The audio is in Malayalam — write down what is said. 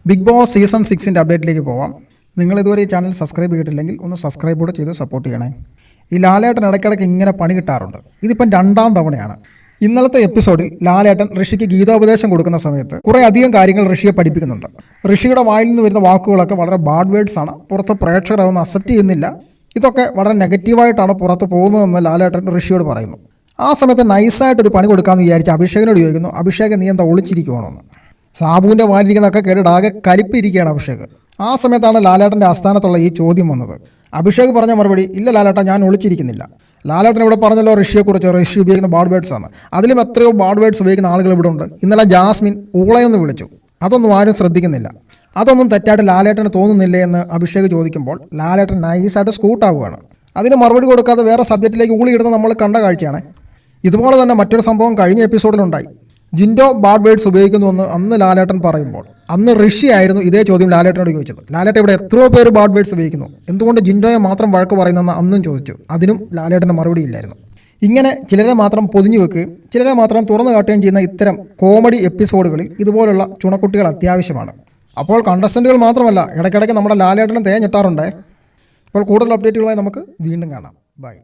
ബിഗ് ബോസ് സീസൺ 6 അപ്ഡേറ്റിലേക്ക് പോവാം. നിങ്ങൾ ഇതുവരെ ഈ ചാനൽ സബ്സ്ക്രൈബ് ചെയ്തിട്ടില്ലെങ്കിൽ ഒന്ന് സബ്സ്ക്രൈബ് കൂടെ ചെയ്ത് സപ്പോർട്ട് ചെയ്യണേ. ഈ ലാലേട്ടൻ ഇടയ്ക്കിടയ്ക്ക് ഇങ്ങനെ പണി കിട്ടാറുണ്ട്. ഇതിപ്പം 2ാം തവണയാണ്. ഇന്നലത്തെ എപ്പിസോഡിൽ ലാലേട്ടൻ ഋഷിക്ക് ഗീതോപദേശം കൊടുക്കുന്ന സമയത്ത് കുറേ അധികം കാര്യങ്ങൾ ഋഷിയെ പഠിപ്പിക്കുന്നുണ്ട്. ഋഷിയുടെ വായിൽ നിന്ന് വരുന്ന വാക്കുകളൊക്കെ വളരെ ബാഡ് വേർഡ്സ് ആണ്. പുറത്ത് പ്രേക്ഷകർ അതൊന്നും അക്സെപ്റ്റ് ചെയ്യുന്നില്ല. ഇതൊക്കെ വളരെ നെഗറ്റീവായിട്ടാണ് പുറത്ത് പോകുന്നതെന്ന് ലാലേട്ടൻ ഋഷിയോട് പറയുന്നു. ആ സമയത്ത് നൈസായിട്ടൊരു പണി കൊടുക്കാമെന്ന് വിചാരിച്ച് അഭിഷേകിനോട് ചോദിക്കുന്നു, അഭിഷേക് നീ എന്താ ഒളിച്ചിരിക്കുവാണെന്ന്. സാബുവിൻ്റെ വാലിരിക്കുന്നതൊക്കെ കേട്ടിട്ട് ആകെ കലിപ്പിരിക്കുകയാണ് അഭിഷേക്. ആ സമയത്താണ് ലാലേട്ടൻ്റെ ആസ്ഥാനത്തുള്ള ഈ ചോദ്യം വന്നത്. അഭിഷേക് പറഞ്ഞ മറുപടി, ഇല്ല ലാലേട്ട, ഞാൻ ഒളിച്ചിരിക്കുന്നില്ല. ലാലേട്ടൻ ഇവിടെ പറഞ്ഞല്ലോ ഋഷിയെക്കുറിച്ച്, ഋഷി ഉപയോഗിക്കുന്ന ബാഡ് വേർഡ്സ് ആണ്. അതിലും എത്രയോ ബാഡ് വേർഡ്സ് ഉപയോഗിക്കുന്ന ആളുകൾ ഇവിടെ ഉണ്ട്. ഇന്നലെ ജാസ്മിൻ ഊളയെന്ന് വിളിച്ചു. അതൊന്നും ആരും ശ്രദ്ധിക്കുന്നില്ല. അതൊന്നും തെറ്റായിട്ട് ലാലേട്ടന് തോന്നുന്നില്ലേ എന്ന് അഭിഷേക് ചോദിക്കുമ്പോൾ ലാലേട്ടൻ നൈസായിട്ട് സ്കൂട്ടാവുകയാണ്. അതിന് മറുപടി കൊടുക്കാതെ വേറെ സബ്ജക്റ്റിലേക്ക് ഊളിയിടുന്ന നമ്മൾ കണ്ട കാഴ്ചയാണ്. ഇതുപോലെ തന്നെ മറ്റൊരു സംഭവം കഴിഞ്ഞ എപ്പിസോഡിലുണ്ടായി. ജിൻഡോ ബാഡ് വേർഡ്സ് ഉപയോഗിക്കുന്നുവെന്ന് അന്ന് ലാലേട്ടൻ പറയുമ്പോൾ അന്ന് ഋഷി ആയിരുന്നു ഇതേ ചോദ്യം ലാലേട്ടനോട് ചോദിച്ചത്. ലാലേട്ടൻ ഇവിടെ എത്രയോ പേര് ബാഡ് വേർഡ്സ് ഉപയോഗിക്കുന്നു, എന്തുകൊണ്ട് ജിൻഡോയെ മാത്രം വഴക്ക് പറയുന്നതെന്ന് അന്നും ചോദിച്ചു. അതിനും ലാലേട്ടൻ്റെ മറുപടി ഇല്ലായിരുന്നു. ഇങ്ങനെ ചിലരെ മാത്രം പൊതിഞ്ഞു വെക്കുകയും ചിലരെ മാത്രം തുറന്നു കാട്ടുകയും ചെയ്യുന്ന ഇത്തരം കോമഡി എപ്പിസോഡുകളിൽ ഇതുപോലുള്ള ചുണക്കുട്ടികൾ അത്യാവശ്യമാണ്. അപ്പോൾ കണ്ടസ്റ്റൻറ്റുകൾ മാത്രമല്ല, ഇടയ്ക്കിടയ്ക്ക് നമ്മുടെ ലാലേട്ടനെ തേഞ്ഞിട്ടാറുണ്ട്. അപ്പോൾ കൂടുതൽ അപ്ഡേറ്റുകളുമായി നമുക്ക് വീണ്ടും കാണാം. ബൈ.